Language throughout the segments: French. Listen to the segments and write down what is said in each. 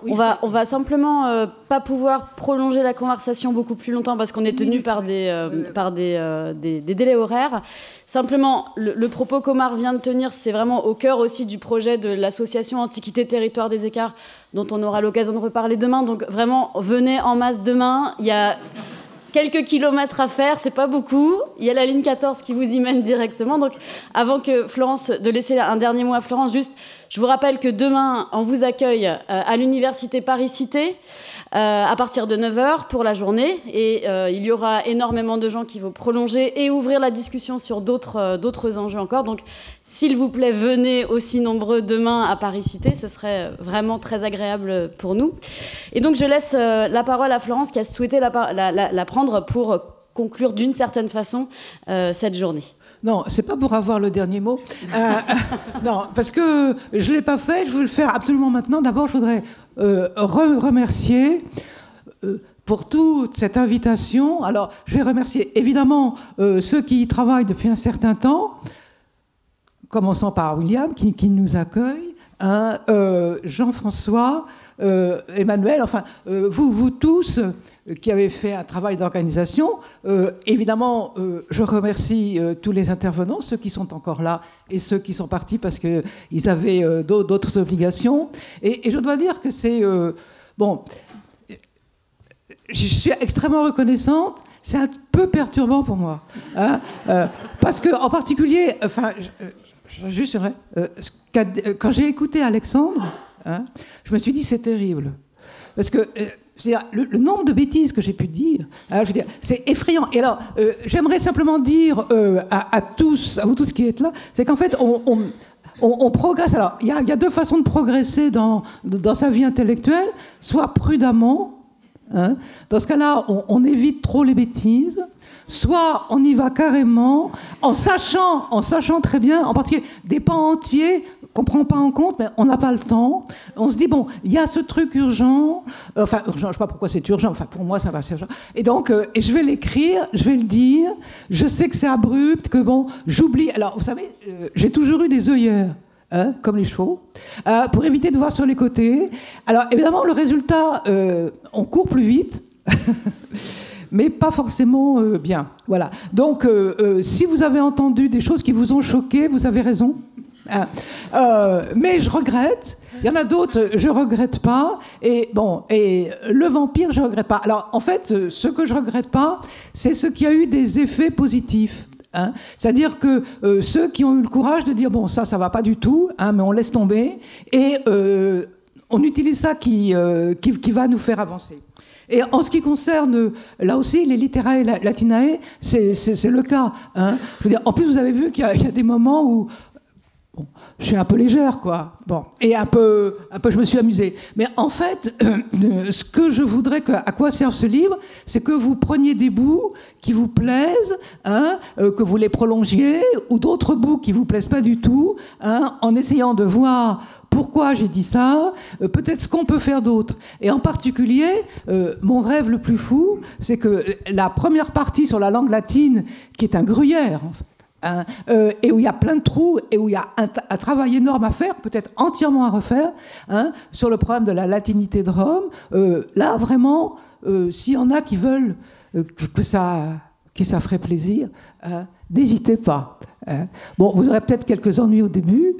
On va simplement pas pouvoir prolonger la conversation beaucoup plus longtemps parce qu'on est tenu par des délais horaires. Simplement, le propos qu'Omar vient de tenir, c'est vraiment au cœur aussi du projet de l'association Antiquité Territoire des Écarts, dont on aura l'occasion de reparler demain. Donc vraiment, venez en masse demain. Il y a quelques kilomètres à faire, c'est pas beaucoup. Il y a la ligne 14 qui vous y mène directement. Donc, avant que Florence, de laisser un dernier mot à Florence, juste, je vous rappelle que demain, on vous accueille à l'université Paris-Cité à partir de 9h pour la journée. Et il y aura énormément de gens qui vont prolonger et ouvrir la discussion sur d'autres enjeux encore. Donc, s'il vous plaît, venez aussi nombreux demain à Paris-Cité. Ce serait vraiment très agréable pour nous. Et donc, je laisse la parole à Florence qui a souhaité la prendre pour conclure d'une certaine façon cette journée. Non, c'est pas pour avoir le dernier mot. Non, parce que je l'ai pas fait, je veux le faire absolument maintenant. D'abord, je voudrais remercier pour toute cette invitation. Alors, je vais remercier évidemment ceux qui y travaillent depuis un certain temps, commençant par William qui nous accueille, hein, Jean-François, Emmanuel, enfin, vous tous qui avez fait un travail d'organisation. Évidemment, je remercie tous les intervenants, ceux qui sont encore là et ceux qui sont partis parce qu'ils avaient d'autres obligations. Et je dois dire que c'est... bon, je suis extrêmement reconnaissante. C'est un peu perturbant pour moi. Hein, parce que, en particulier, enfin, juste vrai, quand j'ai écouté Alexandre, hein, je me suis dit c'est terrible. Parce que le nombre de bêtises que j'ai pu dire, je veux dire, c'est effrayant. Et alors, j'aimerais simplement dire à vous tous qui êtes là, c'est qu'en fait, on progresse. Alors, il y a deux façons de progresser dans sa vie intellectuelle, soit prudemment, hein, dans ce cas-là, on évite trop les bêtises, soit on y va carrément, en sachant très bien, en particulier des pans entiers qu'on ne prend pas en compte, mais on n'a pas le temps. On se dit, bon, il y a ce truc urgent, enfin, urgent, je ne sais pas pourquoi c'est urgent, enfin, pour moi, ça va, c'est urgent. Et donc, et je vais l'écrire, je vais le dire, je sais que c'est abrupt, que bon, j'oublie. Alors, vous savez, j'ai toujours eu des œillères, hein, comme les chevaux, pour éviter de voir sur les côtés. Alors, évidemment, le résultat, on court plus vite, mais pas forcément bien. Voilà. Donc, si vous avez entendu des choses qui vous ont choqué, vous avez raison. Mais je regrette. Il y en a d'autres, je regrette pas. Et bon, et le vampire, je regrette pas. Alors, en fait, ce que je regrette pas, c'est ce qui a eu des effets positifs. Hein. C'est-à-dire que ceux qui ont eu le courage de dire bon, ça va pas du tout, hein, mais on laisse tomber et on utilise ça qui va nous faire avancer. Et en ce qui concerne, là aussi, les literae latinae, c'est le cas. Hein. Je veux dire, en plus, vous avez vu qu'il y a des moments où bon, je suis un peu légère, quoi. Bon, et un peu, je me suis amusée. Mais en fait, ce que je voudrais, à quoi serve ce livre, c'est que vous preniez des bouts qui vous plaisent, hein, que vous les prolongiez, ou d'autres bouts qui vous plaisent pas du tout, hein, en essayant de voir pourquoi j'ai dit ça, peut-être ce qu'on peut faire d'autre. Et en particulier, mon rêve le plus fou, c'est que la première partie sur la langue latine, qui est un gruyère, en fait, hein, et où il y a plein de trous, et où il y a un travail énorme à faire, peut-être entièrement à refaire, hein, sur le problème de la latinité de Rome, là, vraiment, s'il y en a qui veulent que ça ferait plaisir, n'hésitez pas. Hein. Bon, vous aurez peut-être quelques ennuis au début,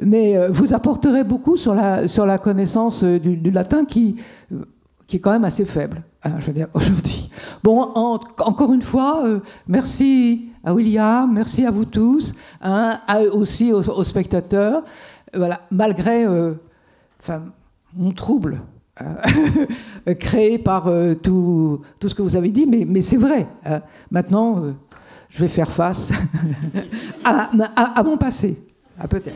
mais vous apporterez beaucoup sur la connaissance du latin qui est quand même assez faible, hein, je veux dire, aujourd'hui. Bon, encore une fois, merci à William, merci à vous tous, hein, aussi aux spectateurs, voilà, malgré mon trouble créé par tout ce que vous avez dit, mais c'est vrai. Hein. Maintenant, je vais faire face à mon passé. Ah, peut-être.